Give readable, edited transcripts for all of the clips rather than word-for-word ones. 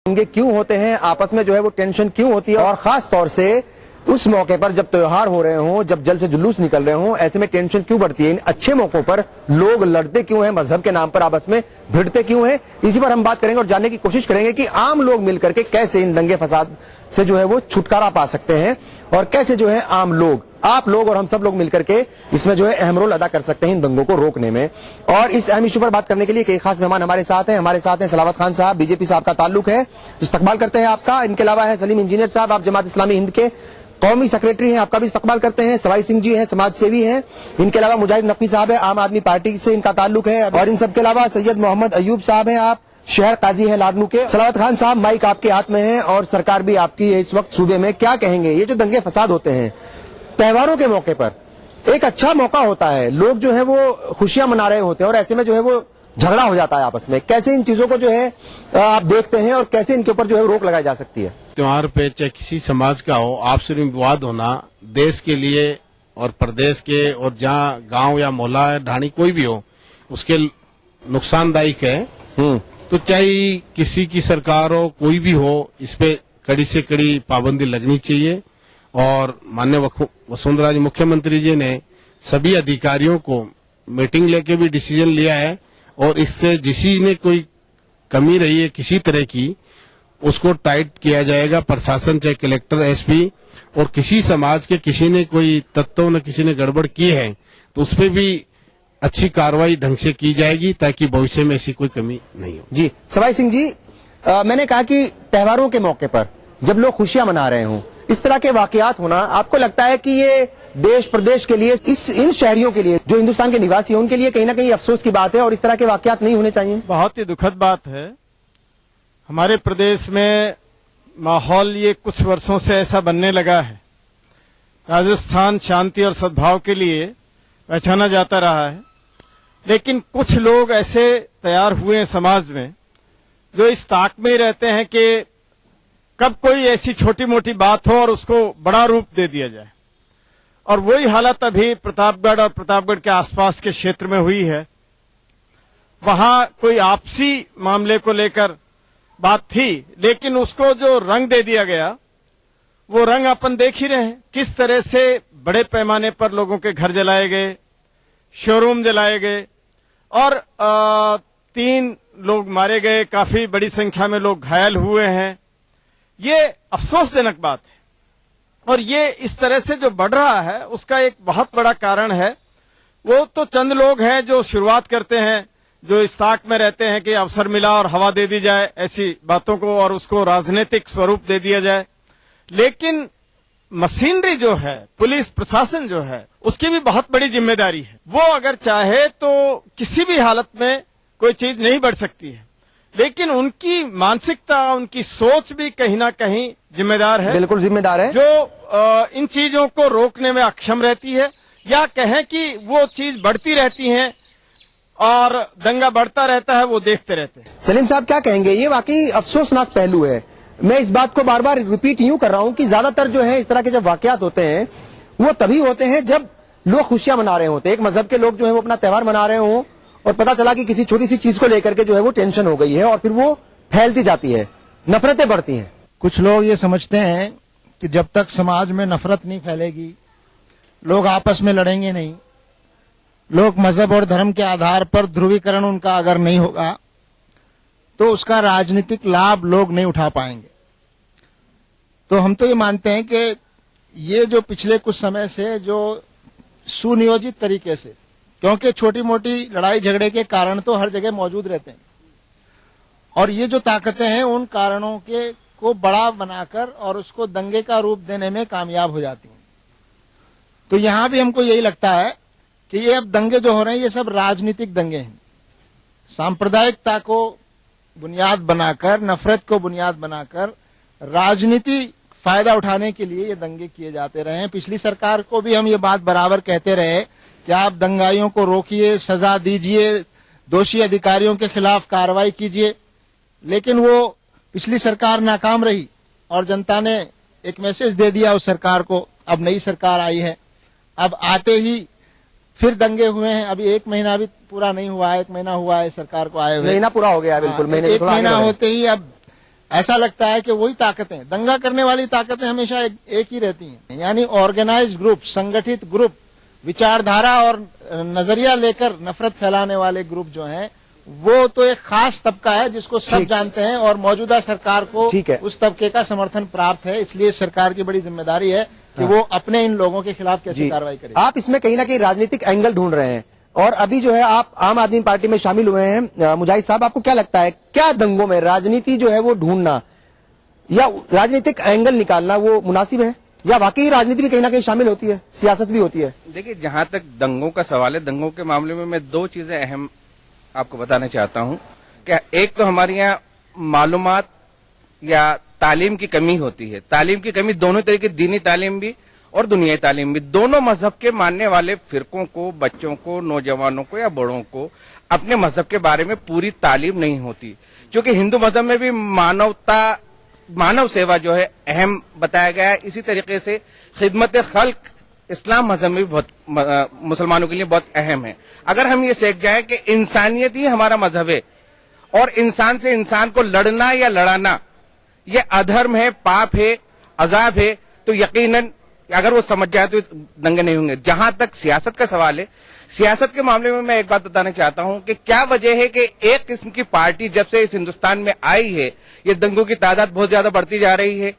दंगे क्यों होते हैं, आपस में जो है वो टेंशन क्यों होती है, और खास तौर से उस मौके पर जब त्योहार हो रहे हों, जब जल से जुलूस निकल रहे हों, ऐसे में टेंशन क्यों बढ़ती है। इन अच्छे मौकों पर लोग लड़ते क्यों हैं, मजहब के नाम पर आपस में भिड़ते क्यों हैं, इसी पर हम बात करेंगे और जानने की कोशिश करेंगे कि आम लोग मिलकर के कैसे इन दंगे फसाद से जो है वो छुटकारा पा सकते हैं, और कैसे जो है आम लोग, आप लोग और हम सब लोग मिलकर के इसमें जो है अहम रोल अदा कर सकते हैं इन दंगों को रोकने में। और इस अहम इशू पर बात करने के लिए कई खास मेहमान हमारे साथ हैं सलावत खान साहब, बीजेपी से आपका ताल्लुक है, इस्तकबाल करते हैं आपका। इनके अलावा है सलीम इंजीनियर साहब, आप जमात इस्लामी हिंद के कौमी सेक्रेटरी हैं, आपका भी इस्तकबाल करते हैं। सवाई सिंह जी हैं, समाज सेवी हैं। इनके अलावा मुजाहिद नकवी साहब है, आम आदमी पार्टी से इनका ताल्लुक है। और इन सबके अलावा सैयद मोहम्मद अयूब साहब हैं, आप शहर काजी हैं लाडनू के। सलावत खान साहब, माइक आपके हाथ में है और सरकार भी आपकी है इस वक्त सूबे में, क्या कहेंगे। ये जो दंगे फसाद होते हैं त्योहारों के मौके पर, एक अच्छा मौका होता है, लोग जो है वो खुशियां मना रहे होते हैं और ऐसे में जो है वो झगड़ा हो जाता है आपस में, कैसे इन चीजों को जो है आप देखते हैं और कैसे इनके ऊपर जो है रोक लगाई जा सकती है। त्योहार पे चाहे किसी समाज का हो, आपसी में विवाद होना देश के लिए और प्रदेश के और जहाँ गांव या मोहल्ला ढाणी कोई भी हो उसके नुकसानदायक है। तो चाहे किसी की सरकार हो, कोई भी हो, इस पे कड़ी से कड़ी पाबंदी लगनी चाहिए। और माननीय वसुंधरा जी मुख्यमंत्री जी ने सभी अधिकारियों को मीटिंग लेके भी डिसीजन लिया है, और इससे जिसी ने कोई कमी रही है किसी तरह की, उसको टाइट किया जाएगा। प्रशासन चाहे कलेक्टर, एसपी, और किसी समाज के किसी ने कोई तत्व न किसी ने गड़बड़ की है तो उस पर भी अच्छी कार्रवाई ढंग से की जाएगी, ताकि भविष्य में ऐसी कोई कमी नहीं हो। जी सवाई सिंह जी, मैंने कहा कि त्योहारों के मौके पर जब लोग खुशियां मना रहे हों, इस तरह के वाकयात होना, आपको लगता है कि ये देश प्रदेश के लिए, इन शहरियों के लिए जो हिंदुस्तान के निवासी हैं उनके लिए कहीं ना कहीं अफसोस की बात है और इस तरह के वाकयात नहीं होने चाहिए? बहुत ही दुखद बात है। हमारे प्रदेश में माहौल ये कुछ वर्षों से ऐसा बनने लगा है। राजस्थान शांति और सद्भाव के लिए पहचाना जाता रहा है, लेकिन कुछ लोग ऐसे तैयार हुए हैं समाज में जो इस ताक में ही रहते हैं कि कब कोई ऐसी छोटी मोटी बात हो और उसको बड़ा रूप दे दिया जाए। और वही हालत अभी प्रतापगढ़ और प्रतापगढ़ के आसपास के क्षेत्र में हुई है। वहां कोई आपसी मामले को लेकर बात थी, लेकिन उसको जो रंग दे दिया गया, वो रंग अपन देख ही रहे हैं। किस तरह से बड़े पैमाने पर लोगों के घर जलाए गए, शोरूम जलाए गए, और 3 लोग मारे गए, काफी बड़ी संख्या में लोग घायल हुए हैं। ये अफसोसजनक बात है। और ये इस तरह से जो बढ़ रहा है उसका एक बहुत बड़ा कारण है, वो तो चंद लोग हैं जो शुरुआत करते हैं, जो इस ताक में रहते हैं कि अवसर मिला और हवा दे दी जाए ऐसी बातों को और उसको राजनीतिक स्वरूप दे दिया जाए। लेकिन मशीनरी जो है, पुलिस प्रशासन जो है, उसकी भी बहुत बड़ी जिम्मेदारी है। वो अगर चाहे तो किसी भी हालत में कोई चीज नहीं बढ़ सकती है, लेकिन उनकी मानसिकता, उनकी सोच भी कहीं ना कहीं जिम्मेदार है। बिल्कुल जिम्मेदार है, जो इन चीजों को रोकने में अक्षम रहती है, या कहें कि वो चीज बढ़ती रहती है और दंगा बढ़ता रहता है, वो देखते रहते हैं। सलीम साहब क्या कहेंगे? ये वाकई अफसोसनाक पहलू है। मैं इस बात को बार बार रिपीट यूं कर रहा हूं कि ज्यादातर जो है इस तरह के जब वाकयात होते हैं वो तभी होते हैं जब लोग खुशियां मना रहे होते हैं, एक मजहब के लोग जो है वो अपना त्योहार मना रहे हों और पता चला कि किसी छोटी सी चीज को लेकर के जो है वो टेंशन हो गई है और फिर वो फैलती जाती है, नफरतें बढ़ती हैं। कुछ लोग ये समझते हैं कि जब तक समाज में नफरत नहीं फैलेगी, लोग आपस में लड़ेंगे नहीं, लोग मजहब और धर्म के आधार पर ध्रुवीकरण उनका अगर नहीं होगा तो उसका राजनीतिक लाभ लोग नहीं उठा पाएंगे। तो हम तो ये मानते हैं कि ये जो पिछले कुछ समय से जो सुनियोजित तरीके से, क्योंकि छोटी मोटी लड़ाई झगड़े के कारण तो हर जगह मौजूद रहते हैं, और ये जो ताकतें हैं उन कारणों के को बड़ा बनाकर और उसको दंगे का रूप देने में कामयाब हो जाती हैं। तो यहां भी हमको यही लगता है कि ये अब दंगे जो हो रहे हैं ये सब राजनीतिक दंगे हैं। सांप्रदायिकता को बुनियाद बनाकर, नफरत को बुनियाद बनाकर राजनीति फायदा उठाने के लिए ये दंगे किए जाते रहे हैं। पिछली सरकार को भी हम ये बात बराबर कहते रहे कि आप दंगाइयों को रोकिए, सजा दीजिए, दोषी अधिकारियों के खिलाफ कार्रवाई कीजिए, लेकिन वो पिछली सरकार नाकाम रही और जनता ने एक मैसेज दे दिया उस सरकार को। अब नई सरकार आई है, अब आते ही फिर दंगे हुए हैं। अभी 1 महीना भी पूरा नहीं हुआ है, 1 महीना हुआ है सरकार को आए हुए, महीना पूरा हो गया है। बिल्कुल, एक महीना होते ही अब ऐसा लगता है कि वही ताकतें, दंगा करने वाली ताकतें हमेशा एक ही रहती हैं, यानी ऑर्गेनाइज ग्रुप, संगठित ग्रुप, विचारधारा और नजरिया लेकर नफरत फैलाने वाले ग्रुप जो हैं, वो तो एक खास तबका है जिसको सब जानते हैं और मौजूदा सरकार को ठीक है। उस तबके का समर्थन प्राप्त है। इसलिए सरकार की बड़ी जिम्मेदारी है कि वो अपने इन लोगों के खिलाफ कैसे कार्रवाई करे। आप इसमें कहीं ना कहीं राजनीतिक एंगल ढूंढ रहे हैं और अभी जो है आप आम आदमी पार्टी में शामिल हुए हैं। मुजाहिद साहब, आपको क्या लगता है, क्या दंगों में राजनीति जो है वो ढूंढना या राजनीतिक एंगल निकालना वो मुनासिब है, या वाकई राजनीति भी कहीं ना कहीं शामिल होती है, सियासत भी होती है? देखिए, जहां तक दंगों का सवाल है, दंगों के मामले में मैं दो चीजें अहम आपको बताना चाहता हूं कि एक तो हमारे यहाँ मालूमात या तालीम की कमी होती है। तालीम की कमी दोनों तरीके, दीनी तालीम भी और दुनियाई तालीम भी। दोनों मजहब के मानने वाले फिरकों को, बच्चों को, नौजवानों को या बड़ों को अपने मजहब के बारे में पूरी तालीम नहीं होती। क्योंकि हिंदू मजहब में भी मानवता, मानव सेवा जो है अहम बताया गया है। इसी तरीके से खिदमत खल्क इस्लाम मजहब में भी बहुत, मुसलमानों के लिए बहुत अहम है। अगर हम ये सीख जाए कि इंसानियत ही हमारा मजहब है और इंसान से इंसान को लड़ना या लड़ाना ये अधर्म है, पाप है, अजाब है, तो यकीनन अगर वो समझ जाए तो दंगे नहीं होंगे। जहां तक सियासत का सवाल है, सियासत के मामले में मैं एक बात बताना चाहता हूं कि क्या वजह है कि एक किस्म की पार्टी जब से इस हिंदुस्तान में आई है, ये दंगों की तादाद बहुत ज्यादा बढ़ती जा रही है।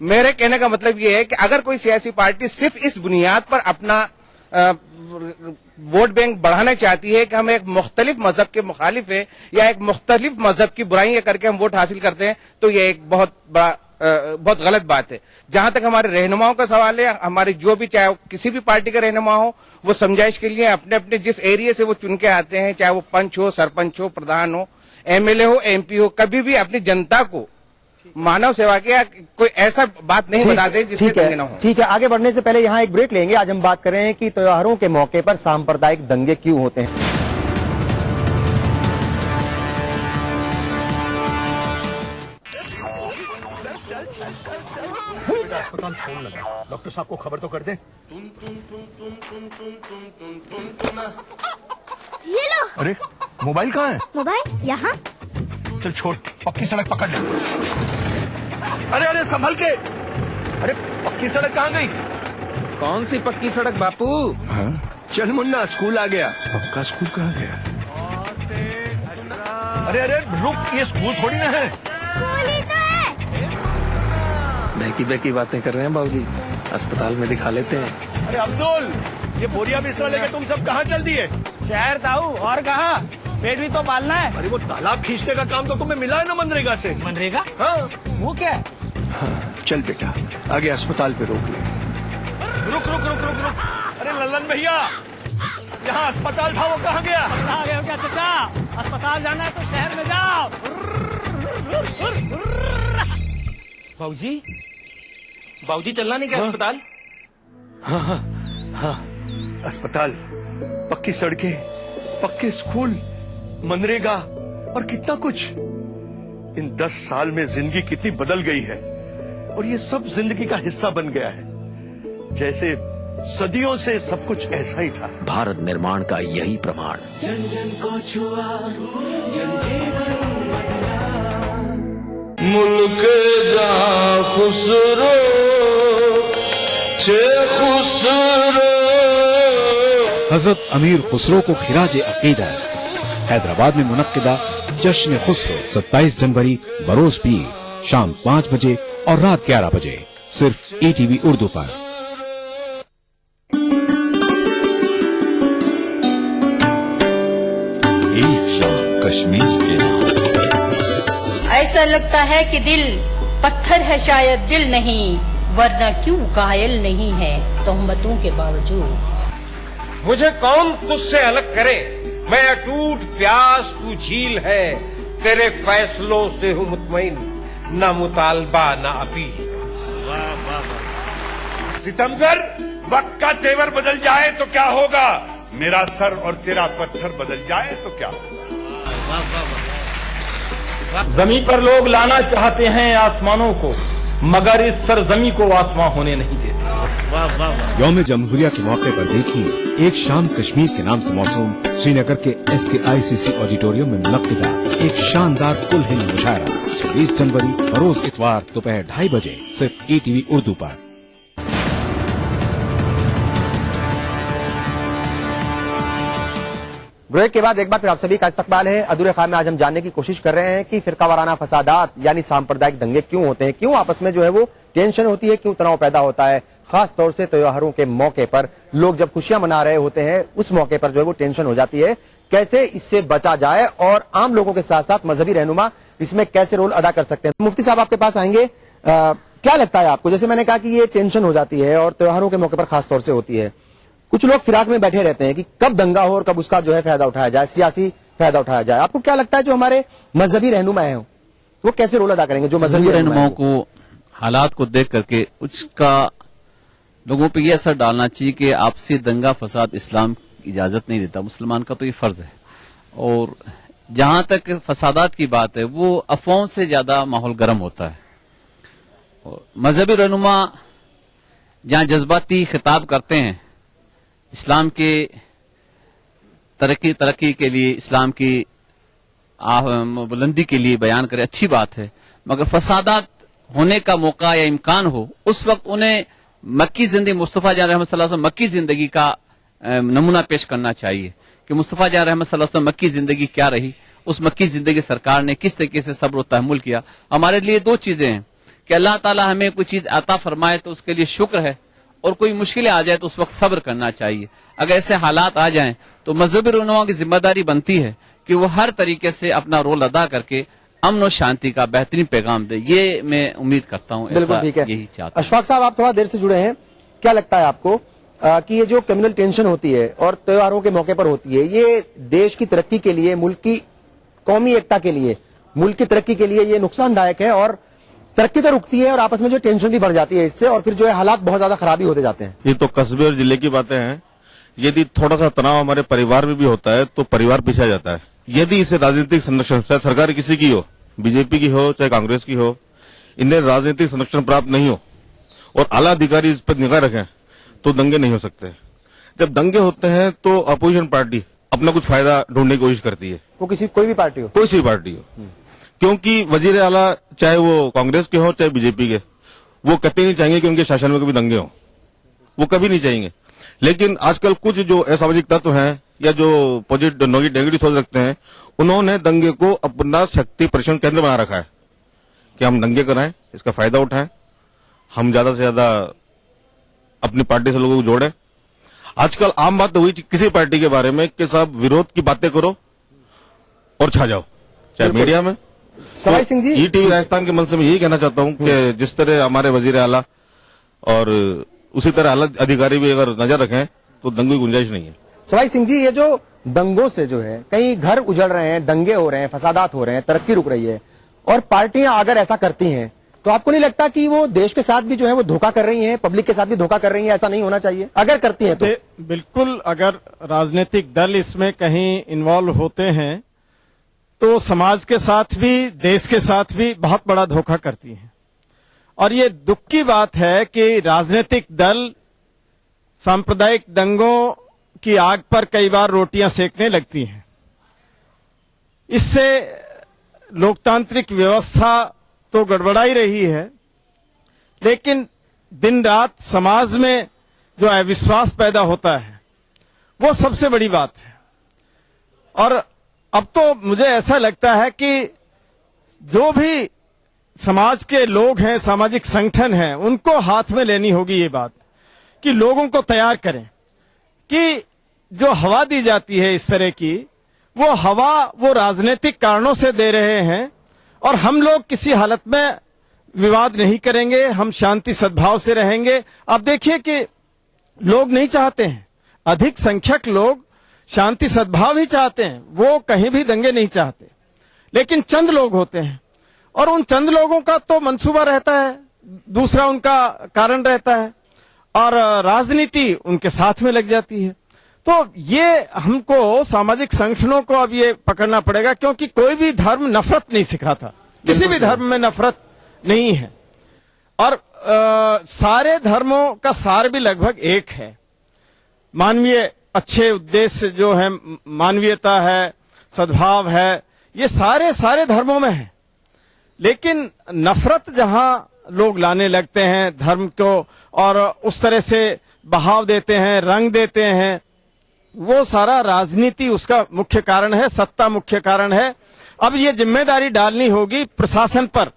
मेरे कहने का मतलब ये है कि अगर कोई सियासी पार्टी सिर्फ इस बुनियाद पर अपना वोट बैंक बढ़ाना चाहती है कि हम एक मुख्तलिफ मजहब के मुखालिफ है या एक मुख्तलिफ मजहब की बुराइयां करके हम वोट हासिल करते हैं, तो ये एक बहुत गलत बात है। जहां तक हमारे रहनुमाओं का सवाल है, हमारे जो भी, चाहे किसी भी पार्टी का रहनुमा हो, वो समझाइश के लिए अपने अपने जिस एरिया से वो चुन के आते हैं, चाहे वो पंच हो, सरपंच हो, प्रधान हो, एमएलए हो, एमपी हो, कभी भी अपनी जनता को मानव सेवा के कोई ऐसा बात नहीं बताते जिससे दंगे ना हो। ठीक है, आगे बढ़ने से पहले यहाँ एक ब्रेक लेंगे। आज हम बात कर रहे हैं कि त्योहारों के मौके पर सांप्रदायिक दंगे क्यों होते हैं। अस्पताल फोन लगा, डॉक्टर साहब को खबर तो कर दे। ये लो। अरे मोबाइल कहाँ है? मोबाइल यहाँ। चल छोड़, पक्की सड़क पकड़ ले। अरे अरे संभल के। अरे पक्की सड़क कहाँ गई? कौन सी पक्की सड़क बापू? हाँ? चल मुन्ना, स्कूल आ गया। पक्का स्कूल कहाँ गया? अरे अरे रुक, ये स्कूल थोड़ी ना है। बहकी बहकी बातें कर रहे हैं बाबूजी, अस्पताल में दिखा लेते हैं। अरे अब्दुल, ये बोरिया बिस्तरा लेके तुम सब कहाँ चल दिए? शहर ताऊ, और कहाँ, पेट भी तो पालना है। अरे वो तालाब खींचने का काम तो तुम्हें मिला है ना मनरेगा से। मनरेगा? हाँ वो क्या है? हाँ, चल बेटा, आगे अस्पताल पे रोक ले। रुक रुक रुक रुक रुक। अरे लल्लन भैया, यहाँ अस्पताल था, वो कहाँ गया? आ गए हो क्या चाचा? अस्पताल जाना है तो शहर में जाओ। बाबूजी, बाबूजी चलना नहीं क्या अस्पताल? हाँ हाँ हाँ, अस्पताल, पक्की सड़कें, पक्के स्कूल, मनरेगा और कितना कुछ। इन 10 साल में जिंदगी कितनी बदल गई है और ये सब जिंदगी का हिस्सा बन गया है, जैसे सदियों से सब कुछ ऐसा ही था। भारत निर्माण का यही प्रमाण। जन जन को छुआ, जन जीवन बदला। मुल्क जहां खुसरो चे खुसरो। हजरत अमीर खुसरो को खिराज अकीदा हैदराबाद में मुनक्किदा जश्न खुसरो 27 जनवरी बरोज पीर शाम 5 बजे और रात 11 बजे सिर्फ ETV उर्दू पर। एक शाम कश्मीर के नाम। ऐसा लगता है कि दिल पत्थर है, शायद दिल नहीं, वरना क्यों घायल नहीं है तोहमतों के बावजूद। मुझे कौन तुझसे अलग करे, मैं अटूट प्यास तू झील है, तेरे फैसलों से हूँ मुतमईन, न मुतालबा न अपील। वाह वाह, सितमगर, वक्त का तेवर बदल जाए तो क्या होगा, मेरा सर और तेरा पत्थर बदल जाए तो क्या होगा। जमीन पर लोग लाना चाहते हैं आसमानों को, मगर इस सरजमी को आसमां होने नहीं देते। यौम जमहूरिया के मौके पर देखिए एक शाम कश्मीर के नाम से मौसूम श्रीनगर के SKICC ऑडिटोरियम में मुनक्किदा एक शानदार कुल हिंद मुशायरा 26 जनवरी बरोज इतवार दोपहर 2:30 बजे सिर्फ ETV उर्दू पर। ब्रेक के बाद एक बार फिर आप सभी का इस्तकबाल है। अधूरे ख्वाब में आज हम जानने की कोशिश कर रहे हैं कि फिरकावाराना फसादात यानी सांप्रदायिक दंगे क्यों होते हैं, क्यों आपस में जो है वो टेंशन होती है, क्यों तनाव पैदा होता है। खास तौर से त्योहारों के मौके पर लोग जब खुशियां मना रहे होते हैं उस मौके पर जो है वो टेंशन हो जाती है। कैसे इससे बचा जाए और आम लोगों के साथ साथ मजहबी रहनुमा इसमें कैसे रोल अदा कर सकते हैं। मुफ्ती साहब आपके पास आएंगे। क्या लगता है आपको, जैसे मैंने कहा कि ये टेंशन हो जाती है और त्योहारों के मौके पर खास तौर से होती है, कुछ लोग फिराक में बैठे रहते हैं कि कब दंगा हो और कब उसका जो है फायदा उठाया जाए, सियासी फायदा उठाया जाए। आपको क्या लगता है जो हमारे मजहबी रहनुमा हैं वो कैसे रोल अदा करेंगे, जो मजहबी रहनुमाओं को हालात को देख करके उसका लोगों पे ये असर डालना चाहिए कि आपसी दंगा फसाद इस्लाम इजाजत नहीं देता, मुसलमान का तो ये फर्ज है। और जहां तक फसादात की बात है वो अफवाहों से ज्यादा माहौल गर्म होता है। और मजहबी रहनुमा जहां जज्बाती खिताब करते हैं इस्लाम के तरक्की के लिए, इस्लाम की बुलंदी के लिए बयान करे, अच्छी बात है। मगर फसादात होने का मौका या इम्कान हो उस वक्त उन्हें मक्की जिंदगी मुस्तफा जान रहमत सल्लल्लाहु अलैहि वसल्लम मक्की जिंदगी का नमूना पेश करना चाहिए कि मुस्तफा जान रहमत सल्लल्लाहु अलैहि वसल्लम मक्की जिंदगी क्या रही, उस मक्की जिंदगी सरकार ने किस तरीके से सब्र और तहम्मुल किया। हमारे लिए दो चीजें हैं कि अल्लाह ताला हमें कोई चीज अता फरमाए तो उसके लिए शुक्र है, और कोई मुश्किलें आ जाए तो उस वक्त सब्र करना चाहिए। अगर ऐसे हालात आ जाएं तो मजहबी रहनुमाओं की जिम्मेदारी बनती है कि वो हर तरीके से अपना रोल अदा करके अमन और शांति का बेहतरीन पैगाम दे। ये मैं उम्मीद करता हूँ, बिल्कुल ठीक है। यही चाहता हूं। अशफाक साहब आप थोड़ा देर से जुड़े हैं, क्या लगता है आपको कि ये जो कम्युनल टेंशन होती है और त्योहारों के मौके पर होती है, ये देश की तरक्की के लिए, मुल्क की कौमी एकता के लिए, मुल्क की तरक्की के लिए ये नुकसानदायक है और तरक्की तो रुकती है और आपस में जो टेंशन भी बढ़ जाती है इससे, और फिर जो है हालात बहुत ज्यादा खराबी होते जाते हैं। ये तो कस्बे और जिले की बातें हैं। यदि थोड़ा सा तनाव हमारे परिवार में भी होता है तो परिवार पीछे आ जाता है। यदि इसे राजनीतिक संरक्षण, चाहे सरकार किसी की हो, बीजेपी की हो चाहे कांग्रेस की हो, इन्हें राजनीतिक संरक्षण प्राप्त नहीं हो और आला अधिकारी इस पर निगाह रखें तो दंगे नहीं हो सकते। जब दंगे होते हैं तो अपोजिशन पार्टी अपना कुछ फायदा ढूंढने की कोशिश करती है, वो कोई भी पार्टी हो, कोई सी पार्टी हो, क्योंकि वजीर आला चाहे वो कांग्रेस के हो चाहे बीजेपी के, वो कतई नहीं चाहेंगे कि उनके शासन में कभी दंगे हो, वो कभी नहीं चाहेंगे। लेकिन आजकल कुछ जो असामाजिक तत्व हैं या जो नेगेटिव सोच रखते हैं, उन्होंने दंगे को अपना शक्ति परीक्षण केंद्र बना रखा है कि हम दंगे कराएं, इसका फायदा उठाएं, हम ज्यादा से ज्यादा अपनी पार्टी से लोगों को जोड़ें। आजकल आम बात तो हुई किसी पार्टी के बारे में कि साहब विरोध की बातें करो और छा जाओ, चाहे मीडिया में। सवाई सिंह जी, ETV राजस्थान के मन से मैं यही कहना चाहता हूं कि जिस तरह हमारे वजीर आला और उसी तरह आला अधिकारी भी अगर नजर रखें तो दंगे की गुंजाइश नहीं है। सवाई सिंह जी, ये जो दंगों से जो है कई घर उजड़ रहे हैं, दंगे हो रहे हैं, फसादात हो रहे हैं, तरक्की रुक रही है, और पार्टियां अगर ऐसा करती हैं तो आपको नहीं लगता कि वो देश के साथ भी जो है वो धोखा कर रही हैं, पब्लिक के साथ भी धोखा कर रही हैं? ऐसा नहीं होना चाहिए अगर करती हैं तो। बिल्कुल, अगर राजनीतिक दल इसमें कहीं इन्वॉल्व होते हैं तो समाज के साथ भी, देश के साथ भी बहुत बड़ा धोखा करती हैं। और ये दुख की बात है कि राजनीतिक दल सांप्रदायिक दंगों की आग पर कई बार रोटियां सेकने लगती हैं। इससे लोकतांत्रिक व्यवस्था तो गड़बड़ा ही रही है, लेकिन दिन रात समाज में जो अविश्वास पैदा होता है वो सबसे बड़ी बात है। और अब तो मुझे ऐसा लगता है कि जो भी समाज के लोग हैं, सामाजिक संगठन हैं, उनको हाथ में लेनी होगी ये बात कि लोगों को तैयार करें कि जो हवा दी जाती है इस तरह की, वो हवा वो राजनीतिक कारणों से दे रहे हैं और हम लोग किसी हालत में विवाद नहीं करेंगे, हम शांति सद्भाव से रहेंगे। आप देखिए कि लोग नहीं चाहते हैं, अधिक संख्यक लोग शांति सद्भाव ही चाहते हैं, वो कहीं भी दंगे नहीं चाहते। लेकिन चंद लोग होते हैं और उन चंद लोगों का तो मंसूबा रहता है, दूसरा उनका कारण रहता है और राजनीति उनके साथ में लग जाती है। तो ये हमको सामाजिक संगठनों को अब ये पकड़ना पड़ेगा, क्योंकि कोई भी धर्म नफरत नहीं सिखाता, किसी भी धर्म में नफरत नहीं है। और सारे धर्मों का सार भी लगभग एक है। मानवीय अच्छे उद्देश्य जो है, मानवीयता है, सद्भाव है, ये सारे धर्मों में है। लेकिन नफरत जहां लोग लाने लगते हैं धर्म को और उस तरह से बहाव देते हैं, रंग देते हैं, वो सारा राजनीति उसका मुख्य कारण है, सत्ता मुख्य कारण है। अब ये जिम्मेदारी डालनी होगी प्रशासन पर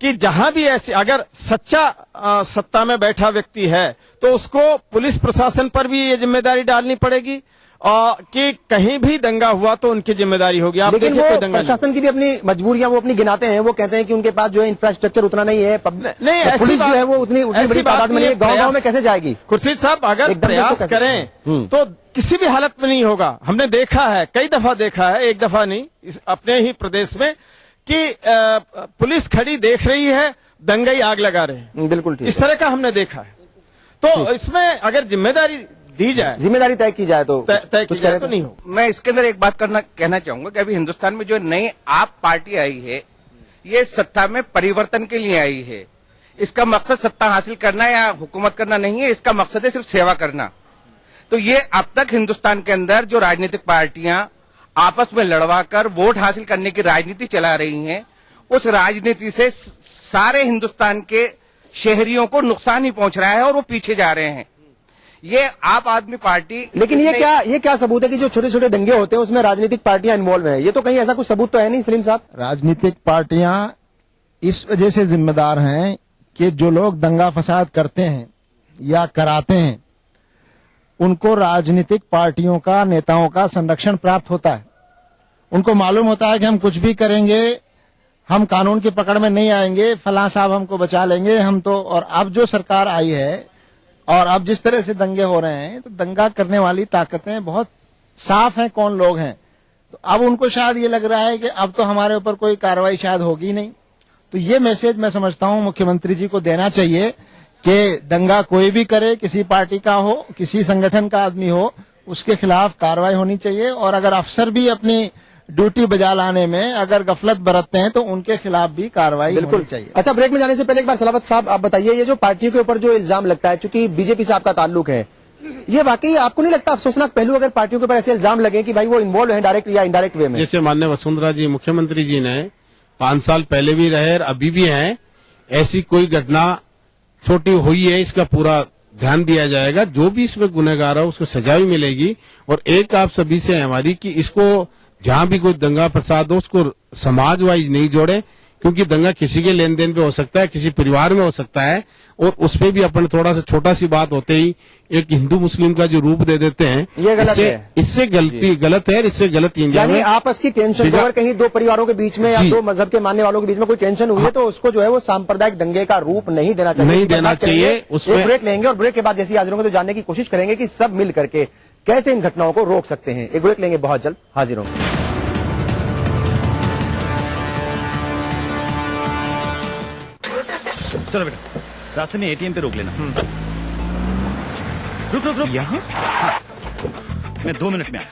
कि जहां भी ऐसी अगर सच्चा सत्ता में बैठा व्यक्ति है तो उसको पुलिस प्रशासन पर भी ये जिम्मेदारी डालनी पड़ेगी और कि कहीं भी दंगा हुआ तो उनकी जिम्मेदारी होगी। आप लेकिन देखिए, वो दंगा प्रशासन की भी अपनी मजबूरियां वो अपनी गिनाते हैं। वो कहते हैं कि उनके पास जो है इंफ्रास्ट्रक्चर उतना नहीं है, नहीं, तो ऐसी पुलिस जो बात- है वो उतनी बड़ी तादाद में नहीं है, गाँव-गाँव में कैसे जाएगी? खुर्शीद साहब, अगर एकदम से तो प्रयास कैसे? करें तो किसी भी हालत में नहीं होगा। हमने देखा है, कई दफा देखा है, एक दफा नहीं, अपने ही प्रदेश में कि पुलिस खड़ी देख रही है, दंगाई आग लगा रहे हैं। बिल्कुल ठीक इस तरह का हमने देखा है। तो इसमें अगर जिम्मेदारी दी जाए, जिम्मेदारी तय की जाए तो तय की जाए तो नहीं हो। मैं इसके अंदर एक बात कहना चाहूंगा कि अभी हिंदुस्तान में जो नई आप पार्टी आई है, ये सत्ता में परिवर्तन के लिए आई है। इसका मकसद सत्ता हासिल करना या हुकूमत करना नहीं है, इसका मकसद है सिर्फ सेवा करना। तो ये अब तक हिंदुस्तान के अंदर जो राजनीतिक पार्टियां आपस में लड़वाकर वोट हासिल करने की राजनीति चला रही हैं, उस राजनीति से सारे हिंदुस्तान के शहरियों को नुकसान ही पहुंच रहा है और वो पीछे जा रहे हैं। ये आप आदमी पार्टी, लेकिन ये क्या सबूत है कि जो छोटे छोटे दंगे होते हैं उसमें राजनीतिक पार्टियां इन्वॉल्व हैं? ये तो कहीं ऐसा कुछ सबूत तो है नहीं सलीम साहब। राजनीतिक पार्टियां इस वजह से जिम्मेदार हैं कि जो लोग दंगा फसाद करते हैं या कराते हैं उनको राजनीतिक पार्टियों का, नेताओं का संरक्षण प्राप्त होता है। उनको मालूम होता है कि हम कुछ भी करेंगे, हम कानून की पकड़ में नहीं आएंगे, फलां साहब हमको बचा लेंगे, हम तो। और अब जो सरकार आई है और अब जिस तरह से दंगे हो रहे हैं, तो दंगा करने वाली ताकतें बहुत साफ हैं कौन लोग हैं। तो अब उनको शायद ये लग रहा है कि अब तो हमारे ऊपर कोई कार्रवाई शायद होगी नहीं। तो ये मैसेज मैं समझता हूं मुख्यमंत्री जी को देना चाहिए कि दंगा कोई भी करे, किसी पार्टी का हो, किसी संगठन का आदमी हो, उसके खिलाफ कार्रवाई होनी चाहिए। और अगर अफसर भी अपनी ड्यूटी बजा लाने में अगर गफलत बरतते हैं तो उनके खिलाफ भी कार्रवाई होनी चाहिए। अच्छा, ब्रेक में जाने से पहले एक बार सलावत साहब आप बताइए, ये जो पार्टियों के ऊपर जो इल्जाम लगता है, चूंकि बीजेपी से आपका ताल्लुक है, ये वाकई आपको नहीं लगता अफसोसनाक पहलू अगर पार्टियों के ऊपर ऐसे इल्जाम लगे कि भाई वो इन्वॉल्व है डायरेक्ट या इनडायरेक्ट वे में? जैसे माननीय वसुंधरा जी मुख्यमंत्री जी ने 5 साल पहले भी रहे और अभी भी हैं, ऐसी कोई घटना छोटी हुई है इसका पूरा ध्यान दिया जाएगा। जो भी इसमें गुनहगार है उसको सजा भी मिलेगी। और एक आप सभी से हमारी कि इसको जहां भी कोई दंगा फसाद हो उसको समाज वाइज नहीं जोड़े, क्योंकि दंगा किसी के लेन देन पे हो सकता है, किसी परिवार में हो सकता है, और उसपे भी अपन थोड़ा सा छोटा सी बात होते ही एक हिंदू मुस्लिम का जो रूप दे देते हैं, ये गलत है। इससे गलत है। इससे गलत यानी आपस की टेंशन तो अगर कहीं दो परिवारों के बीच में या दो मजहब के मानने वालों के बीच में कोई टेंशन हुई है तो उसको जो है वो सांप्रदायिक दंगे का रूप नहीं देना चाहिए। नहीं देना चाहिए। उसमें ब्रेक लेंगे और ब्रेक के बाद जैसी हाजिर होंगे तो जानने की कोशिश करेंगे कि सब मिल करके कैसे इन घटनाओं को रोक सकते हैं। एक ब्रेक लेंगे, बहुत जल्द हाजिर होंगे। चलो बेटा, रास्ते में एटीएम पे रोक लेना। रुक रुक रुक, यहाँ मैं 2 मिनट में आया।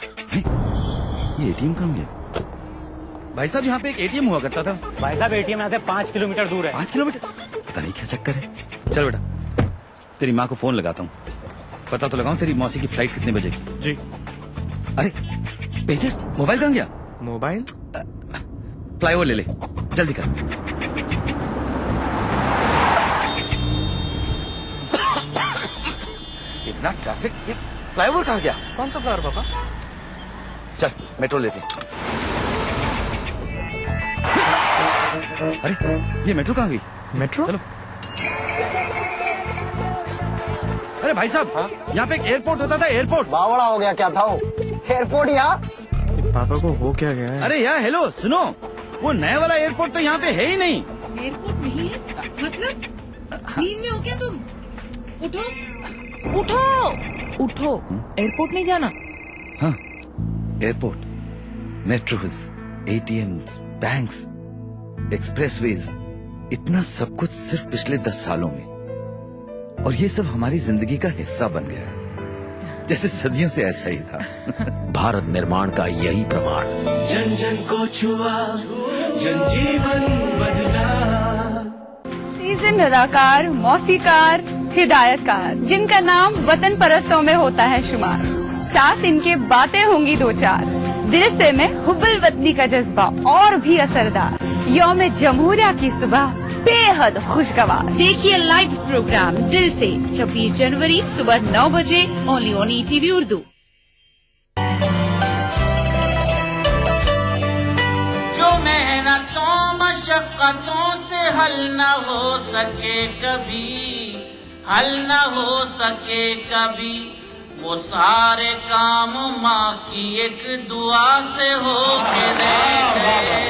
ये एटीएम कहाँ गया? भाई साहब, यहाँ पे एक एटीएम हुआ करता था। भाई साहब, एटीएम यहाँ से 5 किलोमीटर दूर है। 5 किलोमीटर? पता नहीं क्या चक्कर है। चल बेटा, तेरी माँ को फोन लगाता हूँ, पता तो लगाऊं तेरी मौसी की फ्लाइट कितने बजे की। जी। अरे पेजर, मोबाइल कहाँ गया? मोबाइल फ्लाईओवर ले ले, जल्दी कर। इतना ट्रैफिक, ये फ्लाईओवर कहाँ गया? कौन सा फ्लावर पापा? चल मेट्रो लेते। अरे ये मेट्रो कहाँ गई? मेट्रो? चलो। अरे भाई साहब, यहाँ पे एक एयरपोर्ट होता था, एयरपोर्ट। बावड़ा हो गया क्या था वो? एयरपोर्ट यहाँ? पापा को हो क्या गया है? अरे यार हेलो सुनो, वो नया वाला एयरपोर्ट तो यहाँ पे है ही नहीं। एयरपोर्ट नहीं है मतलब? नींद में हो क्या तुम? उठो उठो उठो, एयरपोर्ट नहीं जाना। हाँ, airport, metros, ATMs, banks, expressways, इतना सब कुछ सिर्फ पिछले 10 सालों में। और ये सब हमारी जिंदगी का हिस्सा बन गया है, जैसे सदियों से ऐसा ही था। भारत निर्माण का यही प्रमाण। जन जन को छुआ, जन जीवन बदला। मुअज्जिन, अदाकार, मौसीकार, हिदायतकार, जिनका नाम वतन परस्तों में होता है शुमार। साथ इनके बातें होंगी दो चार, दिल से में हुब्बुल वतनी का जज्बा और भी असरदार। यौम जमहूरिया की सुबह बेहद खुशगवार। देखिए लाइव प्रोग्राम दिल से 26 जनवरी सुबह 9 बजे ओनली ऑन ईटीवी उर्दू। जो मेहनतों मशक्कतों से हल न हो सके कभी, हल न हो सके कभी, वो सारे काम माँ की एक दुआ से हो के रह गए।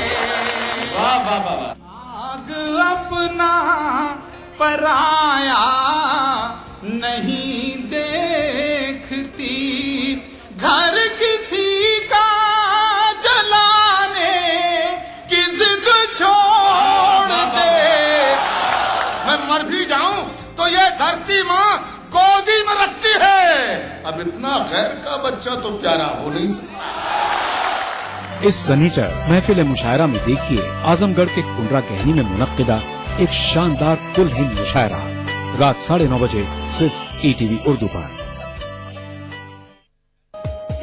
आग अपना पराया नहीं देखती, घर किसी का जलाने की जिद छोड़ दे। मैं मर भी जाऊं तो ये धरती माँ गोदी में रखती है। अब इतना गैर का बच्चा तो प्यारा हो नहीं सकता। इस सनीचर महफिल मुशायरा में देखिए आजमगढ़ के कुंडरा कहनी में मुनक्किदा एक शानदार कुल हिंद मुशायरा रात 9:30 बजे सिर्फ ईटीवी उर्दू पर।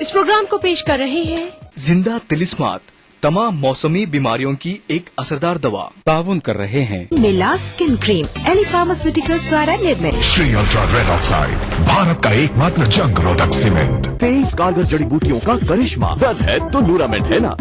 इस प्रोग्राम को पेश कर रहे हैं जिंदा तिलिस्मात, तमाम मौसमी बीमारियों की एक असरदार दवा। ताउन कर रहे हैं मिला स्किन क्रीम, एली फार्मास्यूटिकल्स द्वारा निर्मित। Shri ultra red oxide, Bharat का एकमात्र जंग रोधक सीमेंट। 23 कारगर जड़ी बूटियों का करिश्मा, दर्द है तो लूरामेंट है ना।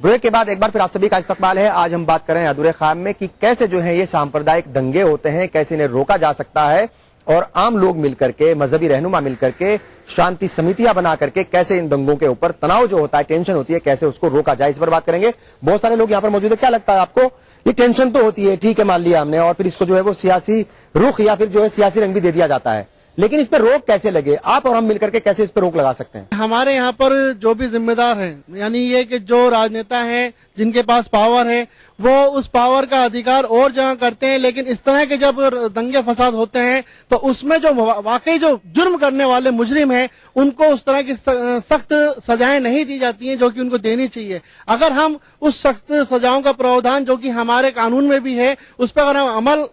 ब्रेक के बाद एक बार फिर आप सभी का इस्तकबाल है। आज हम बात कर रहे हैं अधूरे ख्वाब में कि कैसे जो है ये सांप्रदायिक दंगे होते हैं, कैसे इन्हें रोका जा सकता है और आम लोग मिलकर के, मजहबी रहनुमा मिलकर के, शांति समितियां बना करके कैसे इन दंगों के ऊपर तनाव जो होता है, टेंशन होती है, कैसे उसको रोका जाए, इस पर बात करेंगे। बहुत सारे लोग यहाँ पर मौजूद है। क्या लगता है आपको, ये टेंशन तो होती है, ठीक है, मान लिया हमने, और फिर इसको जो है वो सियासी रुख या फिर जो है सियासी रंग भी दे दिया जाता है, लेकिन इस पर रोक कैसे लगे? आप और हम मिलकर के कैसे इस पर रोक लगा सकते हैं? हमारे यहाँ पर जो भी जिम्मेदार हैं, यानी ये कि जो राजनेता हैं, जिनके पास पावर है, वो उस पावर का अधिकार और जगह करते हैं, लेकिन इस तरह के जब दंगे फसाद होते हैं तो उसमें जो वाकई जो जुर्म करने वाले मुजरिम हैं उनको उस तरह की सख्त सजाएं नहीं दी जाती हैं जो कि उनको देनी चाहिए। अगर हम उस सख्त सजाओं का प्रावधान जो कि हमारे कानून में भी है उस पर अगर हम अमल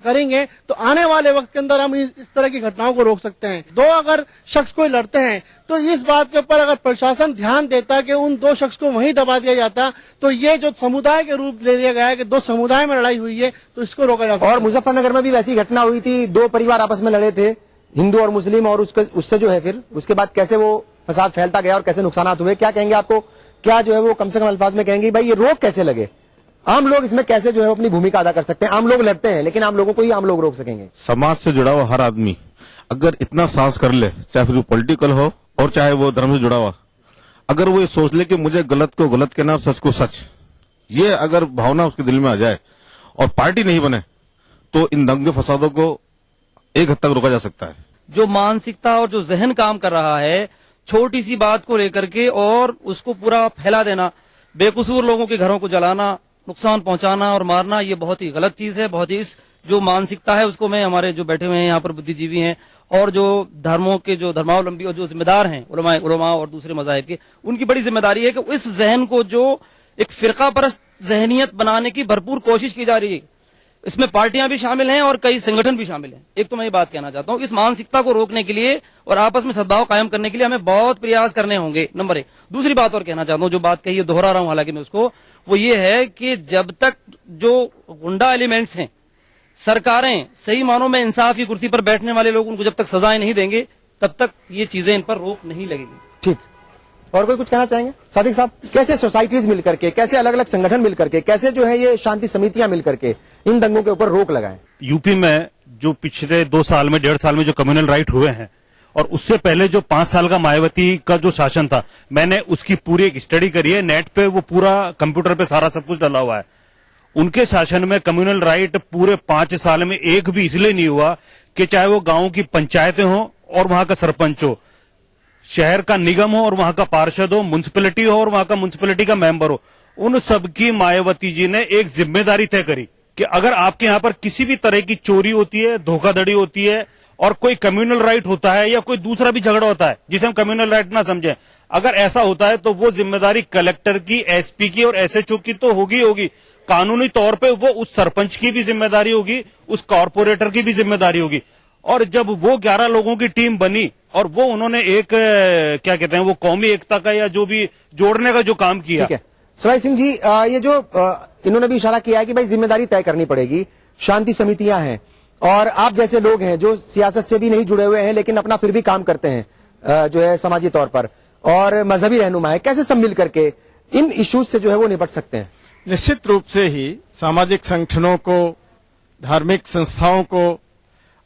करेंगे तो आने वाले वक्त के अंदर हम इस तरह की घटनाओं को रोक सकते हैं। दो अगर शख्स कोई लड़ते हैं तो इस बात के ऊपर अगर प्रशासन ध्यान देता कि उन दो शख्स को वहीं दबा दिया जाता तो ये जो समुदाय के रूप ले लिया गया है कि दो समुदाय में लड़ाई हुई है तो इसको रोका जा सकता है। और मुजफ्फरनगर में भी वैसी घटना हुई थी, दो परिवार आपस में लड़े थे, हिंदू और मुस्लिम, और उससे जो है फिर उसके बाद कैसे वो फसाद फैलता गया और कैसे नुकसान हुए। क्या कहेंगे आपको, क्या जो है वो कम से कम अल्फाज में कहेंगे भाई ये रोक कैसे लगे? आम लोग इसमें कैसे जो है अपनी भूमिका अदा कर सकते हैं? आम लोग लड़ते हैं लेकिन आम लोगों को ही आम लोग रोक सकेंगे। समाज से जुड़ा हुआ हर आदमी अगर इतना साहस कर ले, चाहे फिर वो पॉलिटिकल हो और चाहे वो धर्म से जुड़ा हुआ, अगर वो ये सोच ले कि मुझे गलत को गलत कहना और सच को सच, ये अगर भावना उसके दिल में आ जाए और पार्टी नहीं बने तो इन दंगे फसादों को एक हद तक रोका जा सकता है। जो मानसिकता और जो जहन काम कर रहा है छोटी सी बात को लेकर के और उसको पूरा फैला देना, बेकसूर लोगों के घरों को जलाना, नुकसान पहुंचाना और मारना, ये बहुत ही गलत चीज है। बहुत ही इस जो मानसिकता है उसको मैं, हमारे जो बैठे हुए हैं यहाँ पर बुद्धिजीवी हैं और जो धर्मों के जो धर्मावलंबी और जो जिम्मेदार हैं उलमा और दूसरे मजाहिब के, उनकी बड़ी जिम्मेदारी है कि इस जहन को जो एक फिरका परस्त जहनियत बनाने की भरपूर कोशिश की जा रही है, इसमें पार्टियां भी शामिल हैं और कई संगठन भी शामिल हैं। एक तो मैं ये बात कहना चाहता हूं, इस मानसिकता को रोकने के लिए और आपस में सद्भाव कायम करने के लिए हमें बहुत प्रयास करने होंगे, नंबर एक। दूसरी बात और कहना चाहता हूं, जो बात कही है दोहरा रहा हूं हालांकि मैं उसको, वो ये है कि जब तक जो गुंडा एलिमेंट्स हैं, सरकारें सही मानों में इंसाफ की कुर्सी पर बैठने वाले लोग, उनको जब तक सजाएं नहीं देंगे तब तक ये चीजें इन पर रोक नहीं लगेगी। ठीक, और कोई कुछ कहना चाहेंगे? सादिक साहब, कैसे सोसाइटीज मिलकर के, कैसे अलग अलग संगठन मिलकर के, कैसे जो है ये शांति समितियां मिलकर के इन दंगों के ऊपर रोक लगाएं? यूपी में जो पिछले 2 साल में 1.5 साल में जो कम्युनल राइट हुए हैं और उससे पहले जो 5 साल का मायावती का जो शासन था, मैंने उसकी पूरी एक स्टडी करी है, नेट पे वो पूरा कंप्यूटर पे सारा सब कुछ डला हुआ है। उनके शासन में कम्युनल राइट पूरे 5 साल में एक भी इसलिए नहीं हुआ कि चाहे वो गांव की पंचायतें हो और वहां का सरपंच हो, शहर का निगम हो और वहां का पार्षद हो, म्युनिसिपैलिटी हो और वहां का म्युनिसिपैलिटी का मेंबर हो, उन सबकी मायावती जी ने एक जिम्मेदारी तय करी कि अगर आपके यहां पर किसी भी तरह की चोरी होती है, धोखाधड़ी होती है और कोई कम्युनल राइट होता है या कोई दूसरा भी झगड़ा होता है जिसे हम कम्युनल राइट ना समझें, अगर ऐसा होता है तो वो जिम्मेदारी कलेक्टर की, एसपी की और एसएचओ की तो होगी। कानूनी तौर पे वो उस सरपंच की भी जिम्मेदारी होगी, उस कॉर्पोरेटर की भी जिम्मेदारी होगी। और जब वो 11 लोगों की टीम बनी और वो उन्होंने एक क्या कहते हैं वो कौमी एकता का या जो भी जोड़ने का जो काम किया। ठीक है सवाई सिंह जी, ये जो इन्होंने भी इशारा किया है कि भाई जिम्मेदारी तय करनी पड़ेगी, शांति समितियां हैं और आप जैसे लोग हैं जो सियासत से भी नहीं जुड़े हुए हैं लेकिन अपना फिर भी काम करते हैं जो है समाजी तौर पर, और मजहबी रहनुमा है, कैसे सब मिल करके इन इश्यूज से जो है वो निपट सकते हैं? निश्चित रूप से ही सामाजिक संगठनों को, धार्मिक संस्थाओं को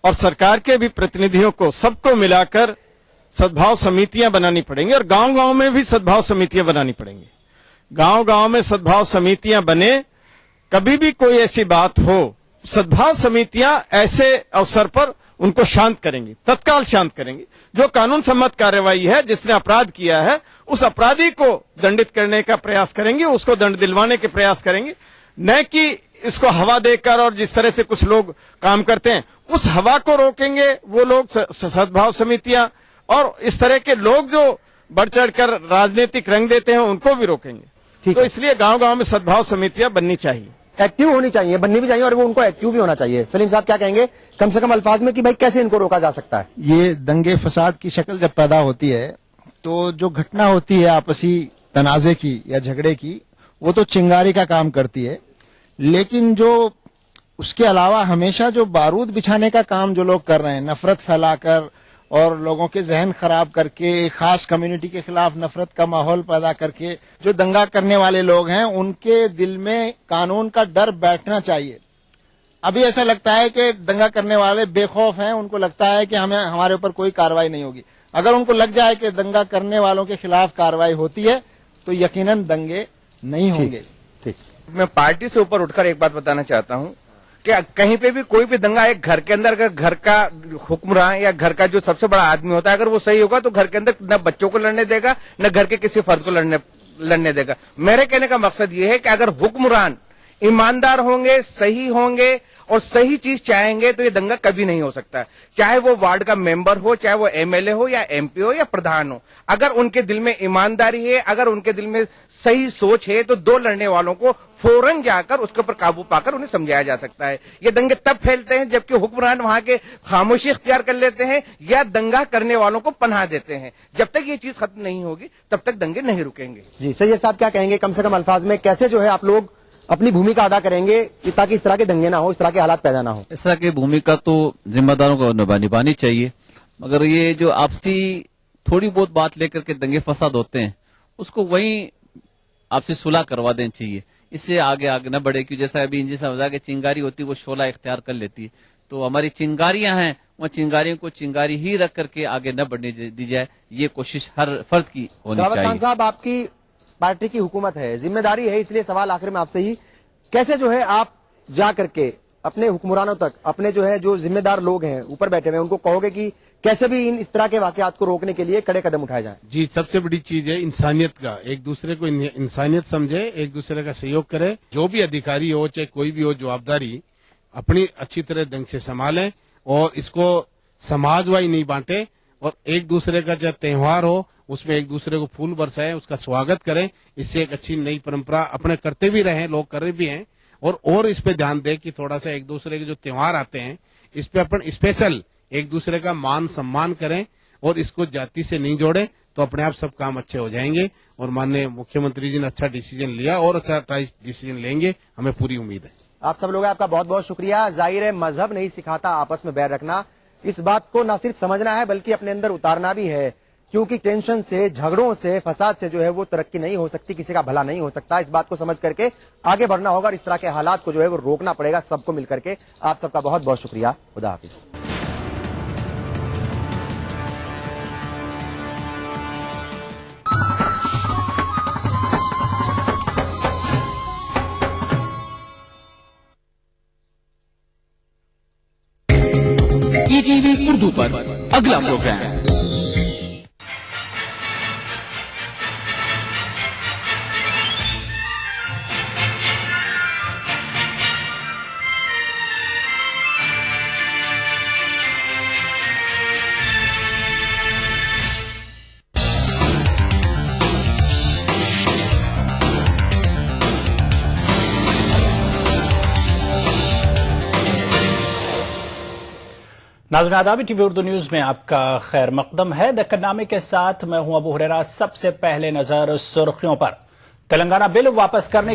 और सरकार के भी प्रतिनिधियों को, सबको मिलाकर सद्भाव समितियां बनानी पड़ेंगी और गांव-गांव में भी सद्भाव समितियां बनानी पड़ेंगी। गांव-गांव में सद्भाव समितियां बने, कभी भी कोई ऐसी बात हो, सद्भाव समितियां ऐसे अवसर पर उनको शांत करेंगी, तत्काल शांत करेंगी। जो कानून सम्मत कार्रवाई है, जिसने अपराध किया है उस अपराधी को दंडित करने का प्रयास करेंगे, उसको दंड दिलवाने के प्रयास करेंगे, न कि इसको हवा देकर और जिस तरह से कुछ लोग काम करते हैं उस हवा को रोकेंगे वो लोग सद्भाव समितियां, और इस तरह के लोग जो बढ़ चढ़कर राजनीतिक रंग देते हैं उनको भी रोकेंगे। तो इसलिए गांव-गांव में सद्भाव समितियां बननी चाहिए, एक्टिव होनी चाहिए, बननी भी चाहिए और वो उनको एक्टिव भी होना चाहिए। सलीम साहब क्या कहेंगे कम से कम अल्फाज में कि भाई कैसे इनको रोका जा सकता है? ये दंगे फसाद की शक्ल जब पैदा होती है तो जो घटना होती है आपसी तनाजे की या झगड़े की, वो तो चिंगारी का काम करती है, लेकिन जो उसके अलावा हमेशा जो बारूद बिछाने का काम जो लोग कर रहे हैं, नफरत फैलाकर और लोगों के जहन खराब करके, एक खास कम्युनिटी के खिलाफ नफरत का माहौल पैदा करके जो दंगा करने वाले लोग हैं उनके दिल में कानून का डर बैठना चाहिए। अभी ऐसा लगता है कि दंगा करने वाले बेखौफ हैं, उनको लगता है कि हमें हमारे ऊपर कोई कार्रवाई नहीं होगी। अगर उनको लग जाए कि दंगा करने वालों के खिलाफ कार्रवाई होती है तो यकीनन दंगे नहीं होंगे। ठीक, मैं पार्टी से ऊपर उठकर एक बात बताना चाहता हूं कि कहीं पे भी कोई भी दंगा एक घर के अंदर, अगर घर का हुक्मरान या घर का जो सबसे बड़ा आदमी होता है अगर वो सही होगा तो घर के अंदर न बच्चों को लड़ने देगा न घर के किसी फर्द को लड़ने देगा। मेरे कहने का मकसद ये है कि अगर हुक्मरान ईमानदार होंगे, सही होंगे और सही चीज चाहेंगे तो ये दंगा कभी नहीं हो सकता, चाहे वो वार्ड का मेंबर हो, चाहे वो एमएलए हो या एमपी हो या प्रधान हो। अगर उनके दिल में ईमानदारी है, अगर उनके दिल में सही सोच है तो दो लड़ने वालों को फौरन जाकर उसके ऊपर काबू पाकर उन्हें समझाया जा सकता है। ये दंगे तब फैलते हैं जबकि हुक्मरान वहां के खामोशी इख्तियार कर लेते हैं या दंगा करने वालों को पनाह देते हैं। जब तक ये चीज खत्म नहीं होगी तब तक दंगे नहीं रुकेंगे। जी सैयद साहब क्या कहेंगे कम से कम अल्फाज में, कैसे जो है आप लोग अपनी भूमिका अदा करेंगे ताकि इस तरह के दंगे ना हो, इस तरह के हालात पैदा ना हो? इस तरह की भूमिका तो जिम्मेदारों को निभानी चाहिए, मगर ये जो आपसी थोड़ी बहुत बात लेकर के दंगे फसाद होते हैं उसको वहीं आपसे सुलह करवा देनी चाहिए, इससे आगे न बढ़े। क्योंकि जैसा अभी इंजी साहब बताया कि चिंगारी होती है वो शोला इख्तियार कर लेती है, तो हमारी चिंगारियां हैं वह चिंगारियों को चिंगारी ही रख करके आगे न बढ़ने दी जाए, ये कोशिश हर फर्द की होनी चाहिए। खान साहब आपकी पार्टी की हुकूमत है, जिम्मेदारी है, इसलिए सवाल आखिर में आपसे ही, कैसे जो है आप जा करके अपने हुक्मरानों तक, अपने जो है जो जिम्मेदार लोग हैं ऊपर बैठे हुए उनको कहोगे कि कैसे भी इस तरह के वाकयात को रोकने के लिए कड़े कदम उठाए जाएं? जी सबसे बड़ी चीज है इंसानियत का, एक दूसरे को इंसानियत समझे, एक दूसरे का सहयोग करे। जो भी अधिकारी हो चाहे कोई भी हो, जवाबदारी अपनी अच्छी तरह ढंग से संभालें और इसको समाजवाई नहीं बांटे, और एक दूसरे का जब त्योहार हो उसमें एक दूसरे को फूल बरसाएं, उसका स्वागत करें। इससे एक अच्छी नई परंपरा अपने करते भी रहे, लोग कर रहे भी हैं, और इस पे ध्यान दें कि थोड़ा सा एक दूसरे के जो त्योहार आते हैं इस पे अपन स्पेशल एक दूसरे का मान सम्मान करें और इसको जाति से नहीं जोड़े, तो अपने आप सब काम अच्छे हो जाएंगे। और माननीय मुख्यमंत्री जी ने अच्छा डिसीजन लिया और अच्छा डिसीजन लेंगे, हमें पूरी उम्मीद है। आप सब लोग आपका बहुत बहुत शुक्रिया। जाहिर है मजहब नहीं सिखाता आपस में बैर रखना, इस बात को न सिर्फ समझना है बल्कि अपने अंदर उतारना भी है, क्योंकि टेंशन से, झगड़ों से, फसाद से जो है वो तरक्की नहीं हो सकती, किसी का भला नहीं हो सकता। इस बात को समझ करके आगे बढ़ना होगा और इस तरह के हालात को जो है वो रोकना पड़ेगा सबको मिलकर के। आप सबका बहुत बहुत शुक्रिया। खुदा हाफिज। ईटीवी उर्दू पर अगला प्रोग्राम नाज़रीन आदाब, टीवी उर्दू न्यूज में आपका खैर मकदम है। दक्कन नामे के साथ मैं हूं अबू हुरैरा। सबसे पहले नजर सुर्खियों पर। तेलंगाना बिल वापस करने के